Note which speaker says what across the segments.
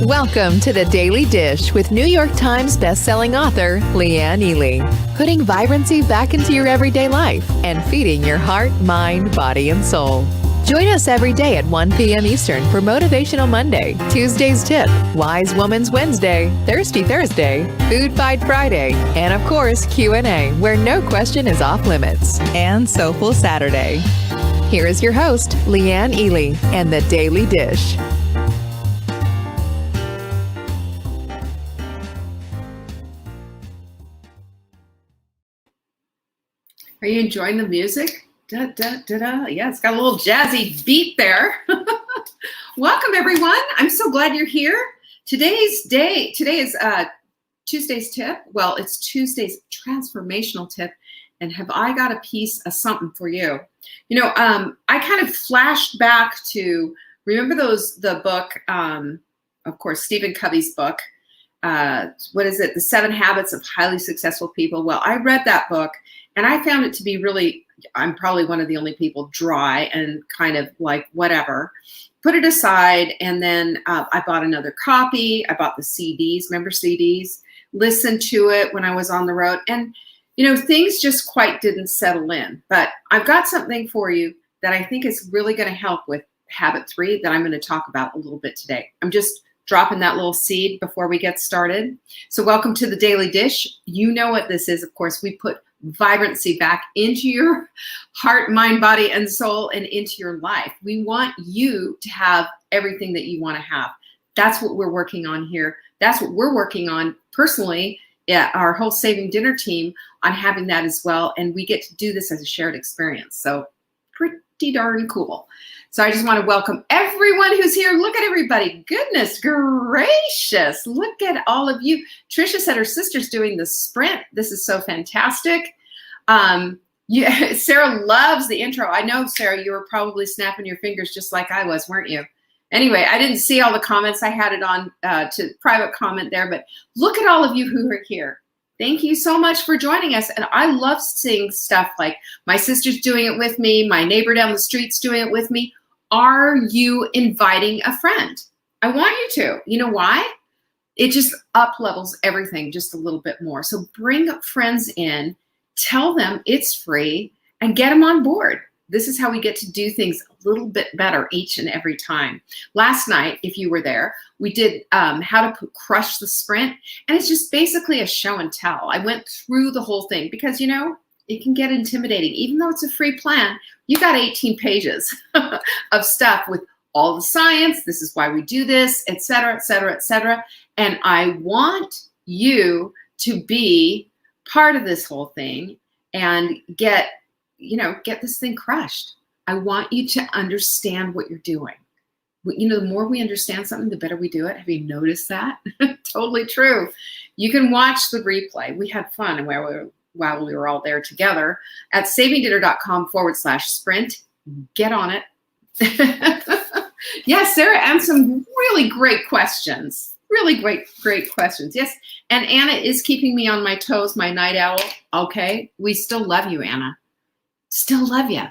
Speaker 1: Welcome to The Daily Dish with New York Times bestselling author Leanne Ely. Putting vibrancy back into your everyday life and feeding your heart, mind, body, and soul. Join us every day at 1 p.m. Eastern for Motivational Monday, Tuesday's Tip, Wise Woman's Wednesday, Thirsty Thursday, Food Fight Friday, and of course Q&A, where no question is off limits, and Soulful Saturday. Here is your host, Leanne Ely, and The Daily Dish.
Speaker 2: Are you enjoying the music? Da, da, da, da. Yeah, it's got a little jazzy beat there. Welcome, everyone. I'm so glad you're here. Today is Tuesday's tip. Well, it's Tuesday's transformational tip. And have I got a piece of something for you? You know, I kind of flashed back to, remember the book, of course, Stephen Covey's book. What is it? The 7 Habits of Highly Successful People. Well, I read that book and I found it to be really, I'm probably one of the only people, dry and kind of like whatever. Put it aside, and then I bought another copy. I bought the CDs, remember CDs? Listened to it when I was on the road. And, you know, things just quite didn't settle in. But I've got something for you that I think is really going to help with habit 3 that I'm going to talk about a little bit today. I'm just dropping that little seed before we get started. So welcome to the Daily Dish. You know what this is. Of course, we put vibrancy back into your heart, mind, body, and soul, and into your life. We want you to have everything that you want to have. That's what we're working on here. That's what we're working on personally. Yeah, our whole Saving Dinner team on having that as well. And we get to do this as a shared experience. So pretty darn cool. So I just want to welcome everyone who's here. Look at everybody. Goodness gracious. Look at all of you. Trisha said her sister's doing the sprint. This is so fantastic. Sarah loves the intro. I know, Sarah, you were probably snapping your fingers just like I was, weren't you? Anyway, I didn't see all the comments. I had it on to private comment there, but look at all of you who are here. Thank you so much for joining us. And I love seeing stuff like my sister's doing it with me. My neighbor down the street's doing it with me. Are you inviting a friend? I want you to. You know why? It just up levels everything just a little bit more. So bring friends in, tell them it's free, and get them on board. This is how we get to do things a little bit better each and every time. Last night, if you were there, we did how to crush the sprint. And it's just basically a show and tell. I went through the whole thing because, you know, it can get intimidating. Even though it's a free plan, you got 18 pages of stuff with all the science. This is why we do this, et cetera, et cetera, et cetera. And I want you to be part of this whole thing and get this thing crushed. I want you to understand what you're doing. You know, the more we understand something, the better we do it. Have you noticed that? Totally true. You can watch the replay. We had fun while we were all there together at savingdinner.com/sprint. Get on it. Yes, Sarah, and some really great questions. Really great questions. Yes. And Anna is keeping me on my toes, my night owl. Okay. We still love you, Anna. Still love you.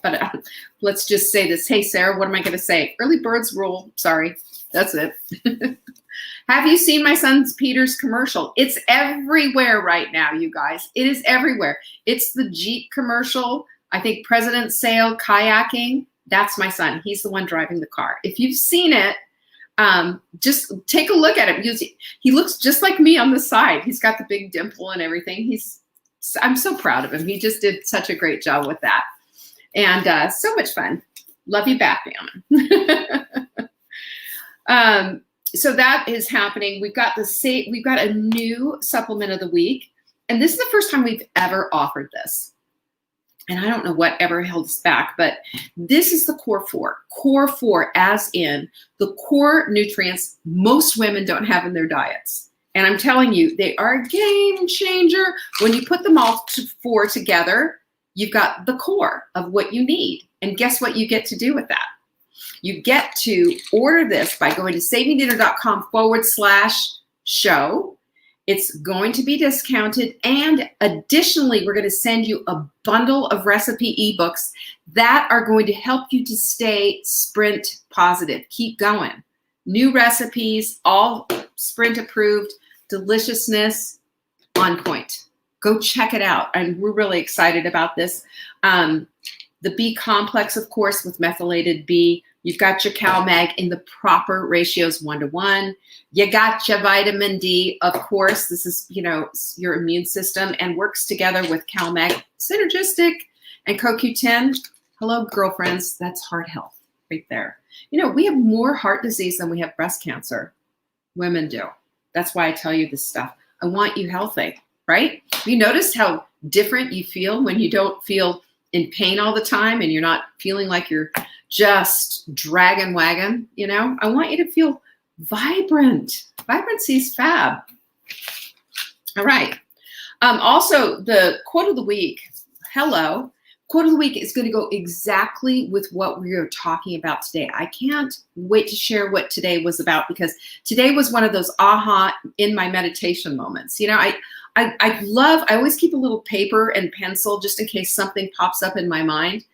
Speaker 2: But let's just say this. Hey, Sarah, what am I going to say? Early birds rule. Sorry. That's it. Have you seen my son Peter's commercial? It's everywhere right now, you guys. It is everywhere. It's the Jeep commercial. I think President's Sale, kayaking. That's my son. He's the one driving the car. If you've seen it, just take a look at him. He looks just like me on the side. He's got the big dimple and everything. I'm so proud of him. He just did such a great job with that. And so much fun. Love you back, Anna. So that is happening. We've got a new supplement of the week. And this is the first time we've ever offered this. And I don't know what ever held us back, but this is the core 4. Core 4 as in the core nutrients most women don't have in their diets. And I'm telling you, they are a game changer. When you put them all 4 together, you've got the core of what you need. And guess what you get to do with that? You get to order this by going to savingdinner.com/show. It's going to be discounted. And additionally, we're going to send you a bundle of recipe ebooks that are going to help you to stay sprint positive. Keep going. New recipes, all Sprint approved, deliciousness on point. Go check it out. And we're really excited about this. The B complex, of course, with methylated B. You've got your CalMag in the proper ratios, 1-to-1. You got your vitamin D, of course. This is, your immune system and works together with CalMag, synergistic, and CoQ10. Hello, girlfriends. That's heart health right there. We have more heart disease than we have breast cancer. Women do. That's why I tell you this stuff. I want you healthy, right? You notice how different you feel when you don't feel in pain all the time and you're not feeling like you're just dragging wagon, I want you to feel vibrant. Vibrancy is fab. All right. Also, the quote of the week. Hello. Quote of the week is going to go exactly with what we are talking about today. I can't wait to share what today was about because today was one of those aha in my meditation moments. I always keep a little paper and pencil just in case something pops up in my mind.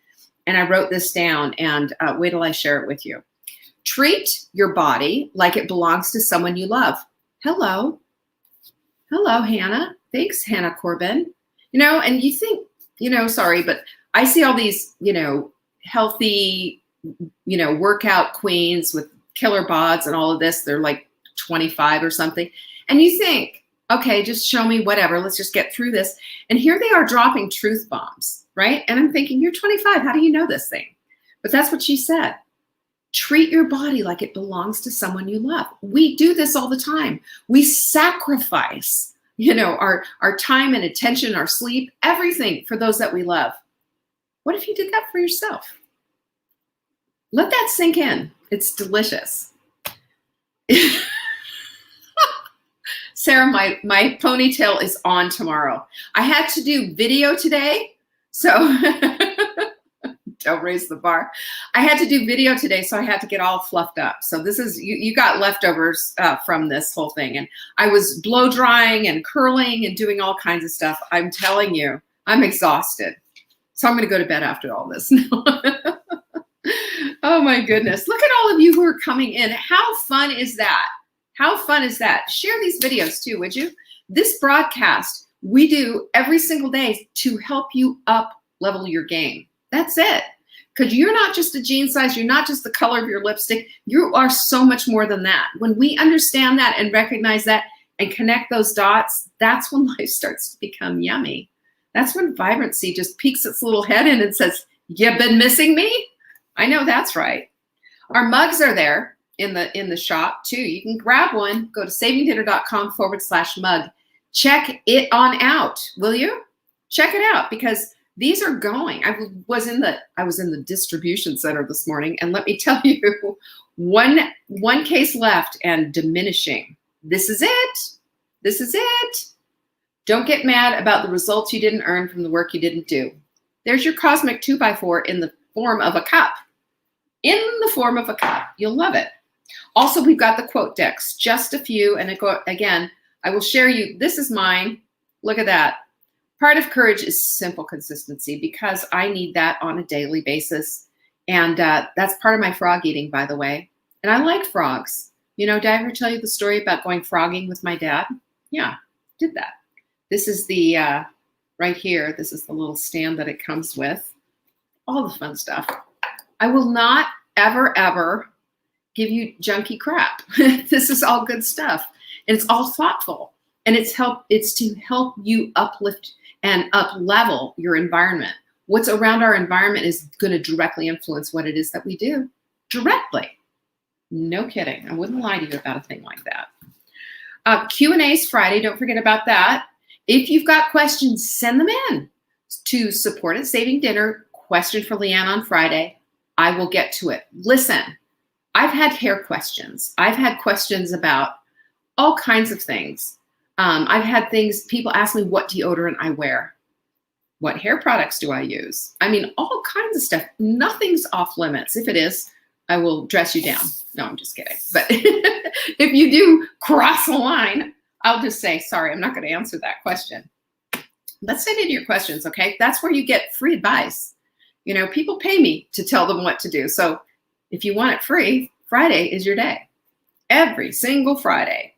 Speaker 2: And I wrote this down and wait till I share it with you. Treat your body like it belongs to someone you love. Hello. Hello, Hannah. Thanks, Hannah Corbin. And you think, sorry, but I see all these, healthy, workout queens with killer bods and all of this. They're like 25 or something. And you think, okay, just show me whatever. Let's just get through this. And here they are dropping truth bombs, right? And I'm thinking, you're 25. How do you know this thing? But that's what she said. Treat your body like it belongs to someone you love. We do this all the time. We sacrifice, our time and attention, our sleep, everything for those that we love. What if you did that for yourself? Let that sink in. It's delicious. Sarah, my ponytail is on tomorrow. I had to do video today, so don't raise the bar. I had to do video today, so I had to get all fluffed up. So this is, you got leftovers from this whole thing. And I was blow drying and curling and doing all kinds of stuff. I'm telling you, I'm exhausted. So I'm going to go to bed after all this. Oh my goodness. Look at all of you who are coming in. How fun is that? How fun is that? Share these videos too, would you? This broadcast we do every single day to help you up level your game. That's it. Because you're not just a jean size. You're not just the color of your lipstick. You are so much more than that. When we understand that and recognize that and connect those dots, that's when life starts to become yummy. That's when vibrancy just peeks its little head in and says, you've been missing me? I know that's right. Our mugs are there in the shop too. You can grab one. Go to savingdinner.com/mug. Check it on out, will you? Check it out because these are going. I was in the distribution center this morning, and let me tell you, one case left and diminishing. This is it. This is it. Don't get mad about the results you didn't earn from the work you didn't do. There's your cosmic 2x4 in the form of a cup. In the form of a cup. You'll love it. Also, we've got the quote decks, just a few. And again, I will share you. This is mine. Look at that. Part of courage is simple consistency because I need that on a daily basis. And that's part of my frog eating, by the way. And I like frogs. Did I ever tell you the story about going frogging with my dad? Yeah, did that. This is the, right here, this is the little stand that it comes with. All the fun stuff. I will not ever, ever give you junky crap. This is all good stuff. And it's all thoughtful. And it's to help you uplift and up-level your environment. What's around our environment is going to directly influence what it is that we do. Directly. No kidding. I wouldn't lie to you about a thing like that. Q&A's Friday. Don't forget about that. If you've got questions, send them in to support at Saving Dinner. Question for Leanne on Friday. I will get to it. Listen, I've had hair questions. I've had questions about all kinds of things. I've had people ask me what deodorant I wear. What hair products do I use? I mean, all kinds of stuff. Nothing's off limits. If it is, I will dress you down. No, I'm just kidding. But if you do cross the line, I'll just say, sorry, I'm not going to answer that question. Let's send in your questions, okay? That's where you get free advice. People pay me to tell them what to do. So if you want it free, Friday is your day. every single Friday.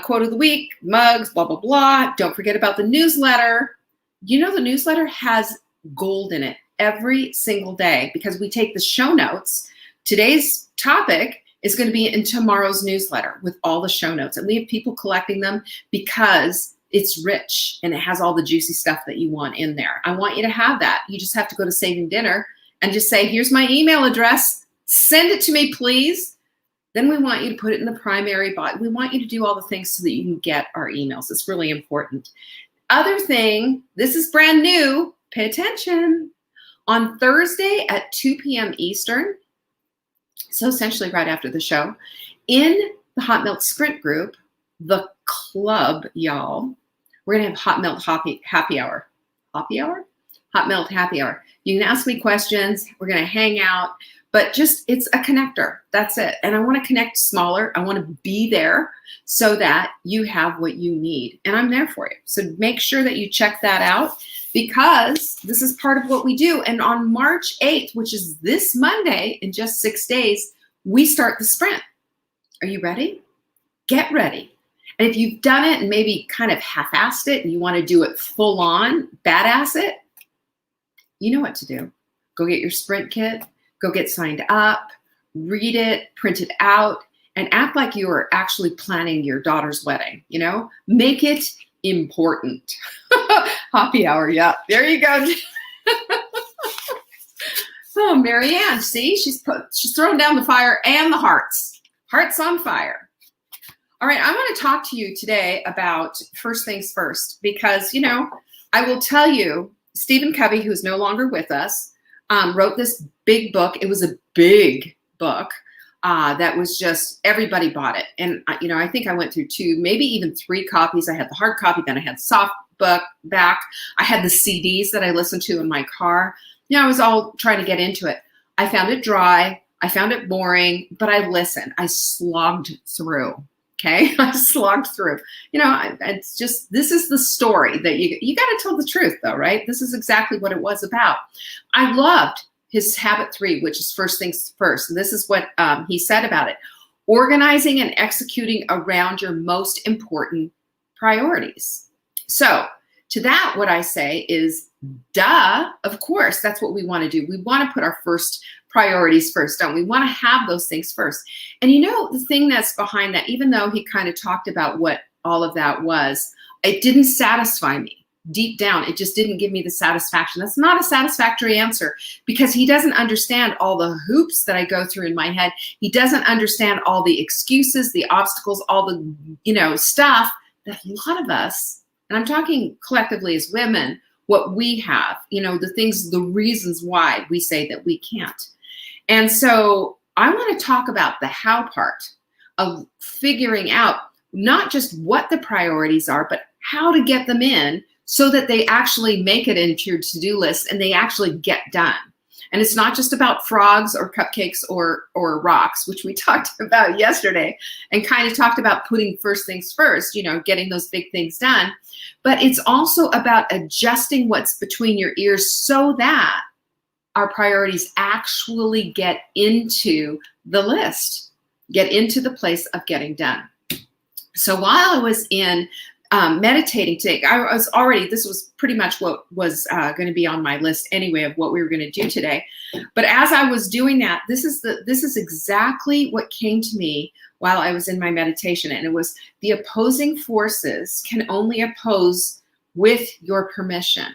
Speaker 2: Quote of the week, mugs, blah, blah, blah. Don't forget about the newsletter. You know, the newsletter has gold in it every single day because we take the show notes. Today's topic is going to be in tomorrow's newsletter with all the show notes. And we have people collecting them because it's rich and it has all the juicy stuff that you want in there. I want you to have that. You just have to go to Saving Dinner and just say, here's my email address. Send it to me, please. Then we want you to put it in the primary body. We want you to do all the things so that you can get our emails. It's really important. Other thing, this is brand new. Pay attention. On Thursday at 2 p.m. Eastern, so essentially right after the show, in the Hot Milk Sprint group, the club, y'all, we're going to have Hot Milk Happy Hour. Happy Hour? Hot Milk Happy Hour. You can ask me questions. We're going to hang out. But just, it's a connector. That's it. And I want to connect smaller. I want to be there so that you have what you need. And I'm there for you. So make sure that you check that out because this is part of what we do. And on March 8th, which is this Monday, in just 6 days, we start the sprint. Are you ready? Get ready. And if you've done it and maybe kind of half-assed it and you want to do it full on, badass it, you know what to do. Go get your sprint kit. Go get signed up, read it, print it out, and act like you are actually planning your daughter's wedding, you know? Make it important. Happy hour, yeah. There you go. Oh, Marianne, see? She's throwing down the fire and the hearts. Hearts on fire. All right, I'm going to talk to you today about first things first because, you know, I will tell you, Stephen Covey, who's no longer with us, wrote this big book. It was a big book that was just, everybody bought it. And, you know, I think I went through 2, maybe even 3 copies. I had the hard copy, then I had soft book back. I had the CDs that I listened to in my car. You know, I was all trying to get into it. I found it dry. I found it boring, but I listened. I slogged through. Okay, I slogged through. You know, it's just, this is the story that you got to tell the truth though, right? This is exactly what it was about. I loved his habit 3, which is first things first. And this is what he said about it. Organizing and executing around your most important priorities. So to that, what I say is, duh, of course, that's what we want to do. We want to put our first priorities first, don't we? We want to have those things first. And you know, the thing that's behind that, even though he kind of talked about what all of that was, it didn't satisfy me deep down. It just didn't give me the satisfaction. That's not a satisfactory answer because he doesn't understand all the hoops that I go through in my head. He doesn't understand all the excuses, the obstacles, all the, you know, stuff that a lot of us, and I'm talking collectively as women, what we have, you know, the things, the reasons why we say that we can't. And so I want to talk about the how part of figuring out not just what the priorities are, but how to get them in so that they actually make it into your to-do list and they actually get done. And it's not just about frogs or cupcakes or rocks, which we talked about yesterday and kind of talked about putting first things first, you know, getting those big things done. But it's also about adjusting what's between your ears so that our priorities actually get into the list, get into the place of getting done. So while I was in meditating today, I was already, this was pretty much what was going to be on my list anyway of what we were going to do today. But as I was doing that, this is exactly what came to me while I was in my meditation. And it was the opposing forces can only oppose with your permission.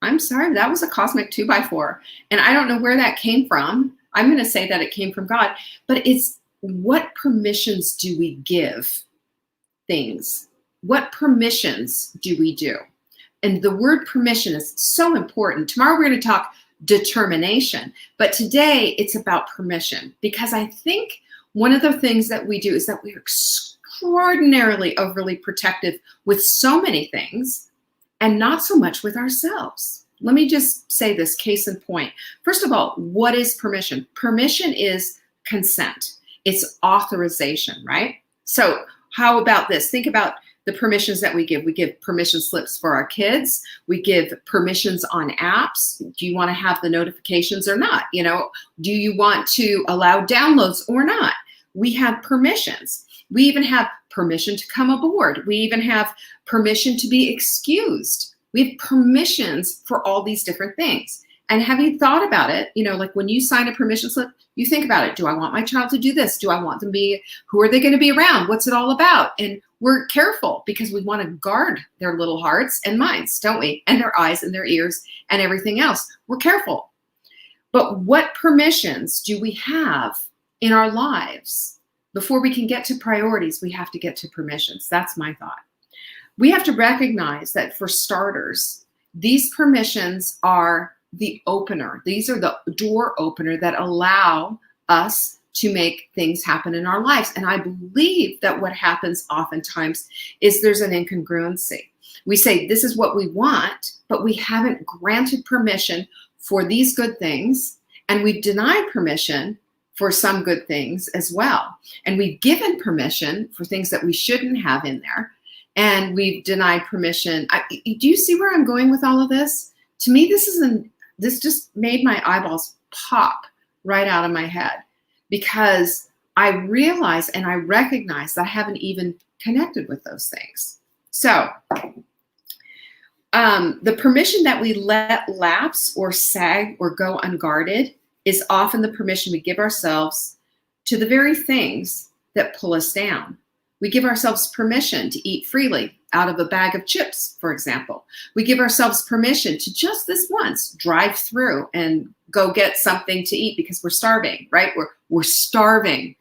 Speaker 2: I'm sorry, that was a cosmic 2x4. And I don't know where that came from. I'm going to say that it came from God, but it's what permissions do we give things? What permissions do we do? And the word permission is so important. Tomorrow we're going to talk determination, but today it's about permission because I think one of the things that we do is that we're extraordinarily overly protective with so many things and not so much with ourselves. Let me just say this case in point. First of all, what is permission? Permission is consent. It's authorization, right? So how about this? Think about the permissions that we give. We give permission slips for our kids. We give permissions on apps. Do you want to have the notifications or not? You know, do you want to allow downloads or not? we have permissions. We even have permission to come aboard. We even have permission to be excused. We have permissions for all these different things. And have you thought about it? You know, like when you sign a permission slip, you think about it. Do I want my child to do this? Do I want them to be, who are they going to be around? What's it all about? And we're careful because we want to guard their little hearts and minds, don't we? And their eyes and their ears and everything else. We're careful. But what permissions do we have in our lives? Before we can get to priorities, we have to get to permissions. That's my thought. We have to recognize that for starters, these permissions are the opener. These are the door opener that allow us to make things happen in our lives. And I believe that what happens oftentimes is there's an incongruency. We say, this is what we want, but we haven't granted permission for these good things, and we've denied permission for some good things as well. And we've given permission for things that we shouldn't have in there, and we've denied permission. Do you see where I'm going with all of this? To me, this just made my eyeballs pop right out of my head, because I realize and I recognize that I haven't even connected with those things. So the permission that we let lapse or sag or go unguarded is often the permission we give ourselves to the very things that pull us down. We give ourselves permission to eat freely out of a bag of chips, for example. We give ourselves permission to just this once drive through and go get something to eat because we're starving, right? We're starving.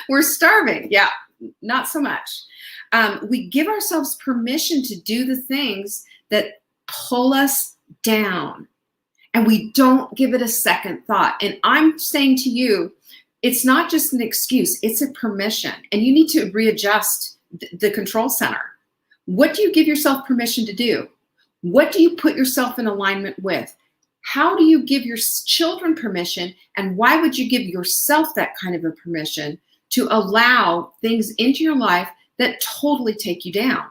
Speaker 2: We're starving. Yeah, not so much. We give ourselves permission to do the things that pull us down, and we don't give it a second thought. And I'm saying to you, it's not just an excuse, it's a permission. And you need to readjust the control center. What do you give yourself permission to do? What do you put yourself in alignment with? How do you give your children permission? And why would you give yourself that kind of a permission to allow things into your life that totally take you down?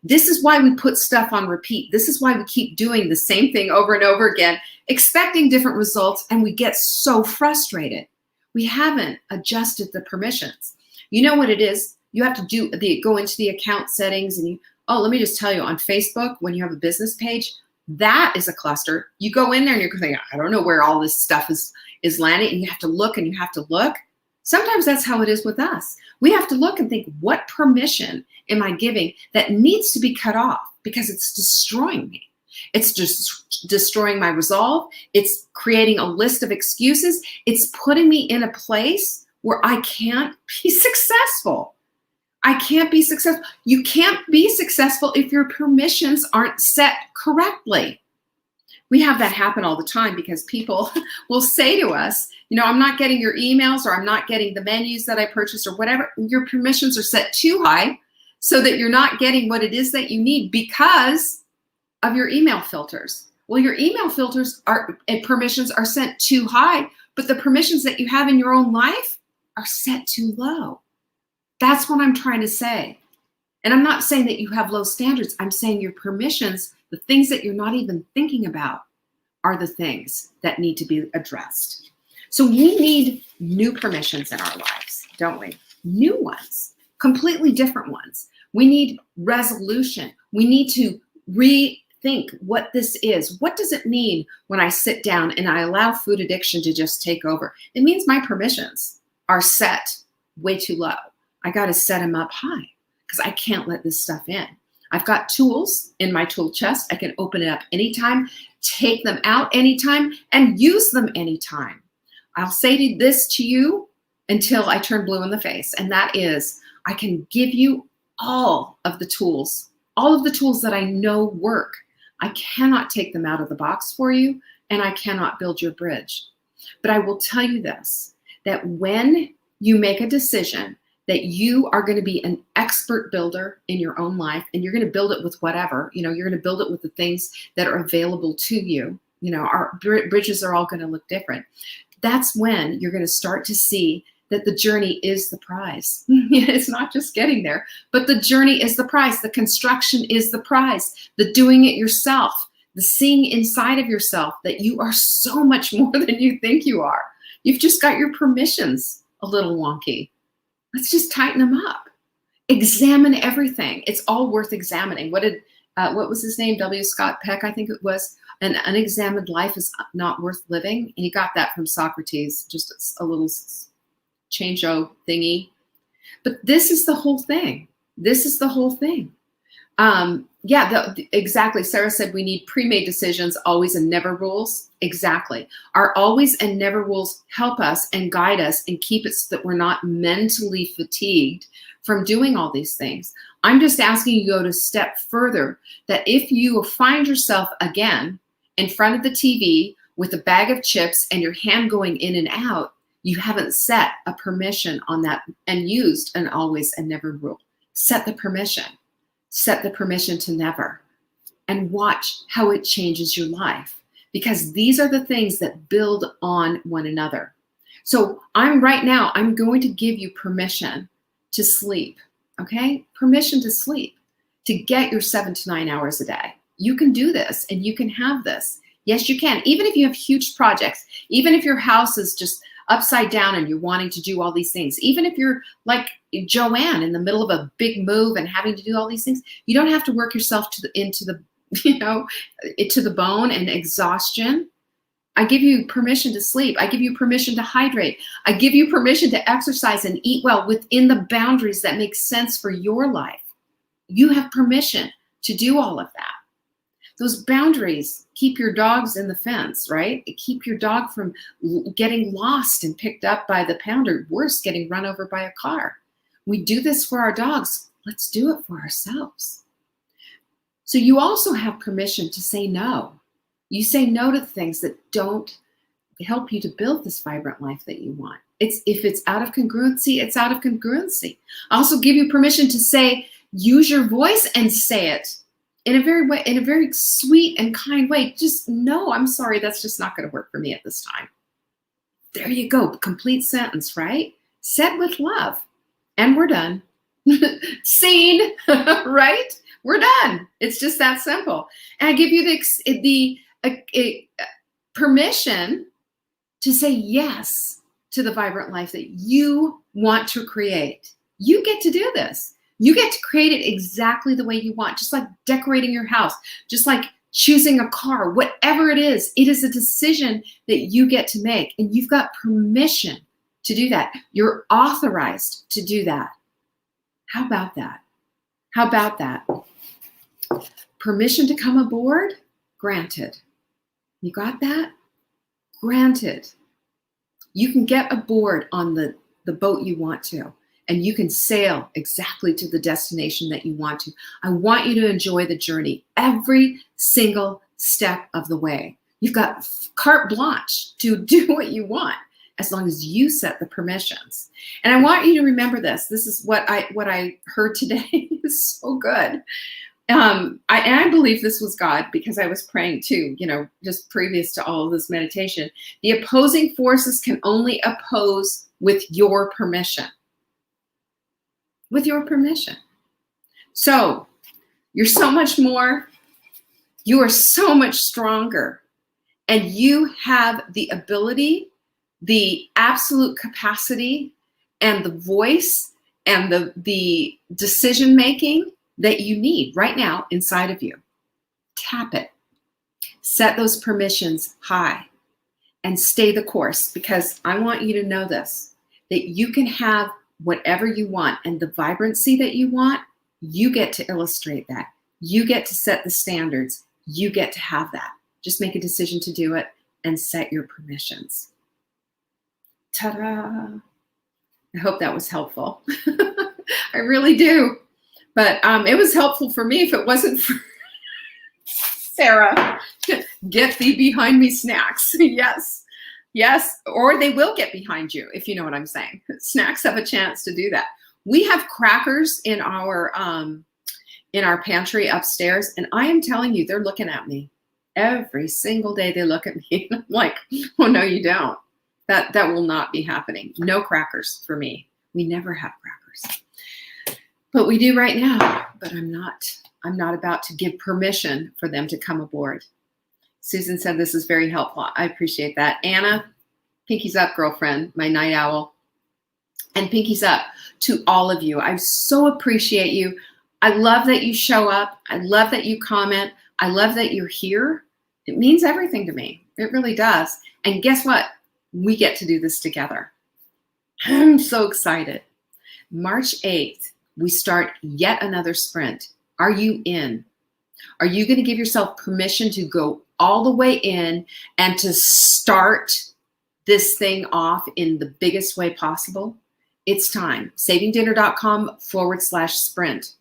Speaker 2: This is why we put stuff on repeat. This is why we keep doing the same thing over and over again, expecting different results, and we get so frustrated. We haven't adjusted the permissions. You know what it is? You have to go into the account settings and let me just tell you, on Facebook, when you have a business page, that is a cluster. You go in there and you're thinking, I don't know where all this stuff is landing, and you have to look and you have to look. Sometimes that's how it is with us. We have to look and think, what permission am I giving that needs to be cut off because it's destroying me? It's just destroying my resolve. It's creating a list of excuses. It's putting me in a place where I can't be successful. I can't be successful. You can't be successful if your permissions aren't set correctly. We have that happen all the time because people will say to us, I'm not getting your emails, or I'm not getting the menus that I purchased, or whatever. Your permissions are set too high so that you're not getting what it is that you need because of your email filters. Well, your email filters and permissions are set too high, but the permissions that you have in your own life are set too low. That's what I'm trying to say. And I'm not saying that you have low standards. I'm saying your permissions, the things that you're not even thinking about, are the things that need to be addressed. So we need new permissions in our lives, don't we? New ones, completely different ones. We need resolution. We need to rethink what this is. What does it mean when I sit down and I allow food addiction to just take over? It means my permissions are set way too low. I got to set them up high because I can't let this stuff in. I've got tools in my tool chest. I can open it up anytime, take them out anytime, and use them anytime. I'll say this to you until I turn blue in the face, and that is, I can give you all of the tools that I know work. I cannot take them out of the box for you, and I cannot build your bridge. But I will tell you this, that when you make a decision that you are going to be an expert builder in your own life, and you're going to build it with whatever, you're going to build it with the things that are available to you. Our bridges are all going to look different. That's when you're going to start to see that the journey is the prize. It's not just getting there, but the journey is the prize. The construction is the prize. The doing it yourself, the seeing inside of yourself that you are so much more than you think you are. You've just got your permissions a little wonky. Let's just tighten them up. Examine everything. It's all worth examining. What was his name? W. Scott Peck, I think it was. An unexamined life is not worth living. And he got that from Socrates, just a little change-o thingy. But this is the whole thing. This is the whole thing. Exactly. Sarah said we need pre-made decisions, always and never rules. Exactly. Our always and never rules help us and guide us and keep it so that we're not mentally fatigued from doing all these things. I'm just asking you to go a step further, that if you find yourself again in front of the TV with a bag of chips and your hand going in and out, you haven't set a permission on that and used an always and never rule. Set the permission. Set the permission to never, and watch how it changes your life, because these are the things that build on one another. So I'm going to give you permission to sleep, okay? Permission to sleep, to get your 7 to 9 hours a day. You can do this and you can have this. Yes, you can. Even if you have huge projects, even if your house is just upside down and you're wanting to do all these things, even if you're like Joanne in the middle of a big move and having to do all these things, you don't have to work yourself into the bone and exhaustion. I give you permission to sleep. I give you permission to hydrate. I give you permission to exercise and eat well within the boundaries that make sense for your life. You have permission to do all of that. Those boundaries keep your dogs in the fence, right? Keep your dog from getting lost and picked up by the pounder, worse, getting run over by a car. We do this for our dogs. Let's do it for ourselves. So you also have permission to say no. You say no to things that don't help you to build this vibrant life that you want. If it's out of congruency, it's out of congruency. I also give you permission to say, use your voice and say it in a very sweet and kind way. Just, no, I'm sorry, that's just not going to work for me at this time. There you go. Complete sentence, right? Said with love. And we're done. Scene, right? We're done. It's just that simple. And I give you the permission to say yes to the vibrant life that you want to create. You get to do this. You get to create it exactly the way you want, just like decorating your house, just like choosing a car, whatever it is a decision that you get to make, and you've got permission to do that. You're authorized to do that. How about that? How about that? Permission to come aboard? Granted. You got that? Granted. You can get aboard on the boat you want to, and you can sail exactly to the destination that you want to. I want you to enjoy the journey every single step of the way. You've got carte blanche to do what you want, as long as you set the permissions. And I want you to remember this. This is what I heard today. Is so good. I believe this was God, because I was praying too, just previous to all of this meditation. The opposing forces can only oppose with your permission. With your permission. So you're so much more. You are so much stronger. And you have the ability, the absolute capacity, and the voice, and the decision making that you need right now inside of you. Tap it. Set those permissions high and stay the course, because I want you to know this, that you can have whatever you want, and the vibrancy that you want, you get to illustrate that. You get to set the standards. You get to have that. Just make a decision to do it and set your permissions. Ta-da! I hope that was helpful. I really do. But it was helpful for me if it wasn't for Sarah. Get thee behind me snacks. Yes. Yes. Or they will get behind you, if you know what I'm saying. Snacks have a chance to do that. We have crackers in our pantry upstairs, and I am telling you, they're looking at me. Every single day they look at me. I'm like, oh, no, you don't. That will not be happening. No crackers for me. We never have crackers. But we do right now. But I'm not about to give permission for them to come aboard. Susan said this is very helpful. I appreciate that. Anna, pinkies up, girlfriend, my night owl. And pinkies up to all of you. I so appreciate you. I love that you show up. I love that you comment. I love that you're here. It means everything to me. It really does. And guess what? We get to do this together. I'm so excited. March 8th, we start yet another sprint. Are you in? Are you going to give yourself permission to go all the way in and to start this thing off in the biggest way possible? It's time. savingdinner.com/sprint.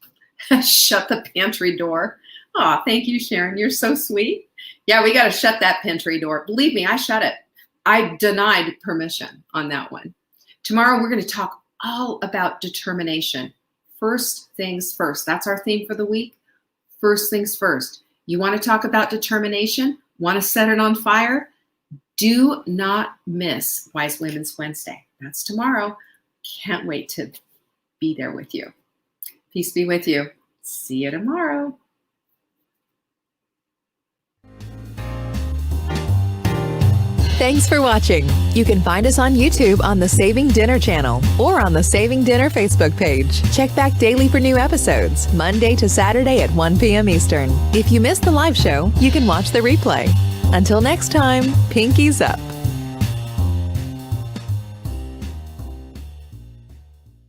Speaker 2: Shut the pantry door. Oh, thank you, Sharon. You're so sweet. Yeah, we got to shut that pantry door. Believe me, I shut it. I denied permission on that one. Tomorrow, we're going to talk all about determination. First things first. That's our theme for the week. First things first. You want to talk about determination? Want to set it on fire? Do not miss Wise Women's Wednesday. That's tomorrow. Can't wait to be there with you. Peace be with you. See you tomorrow.
Speaker 1: Thanks for watching. You can find us on YouTube on the Saving Dinner channel or on the Saving Dinner Facebook page. Check back daily for new episodes, Monday to Saturday at 1 p.m. Eastern. If you missed the live show, you can watch the replay. Until next time, pinkies up.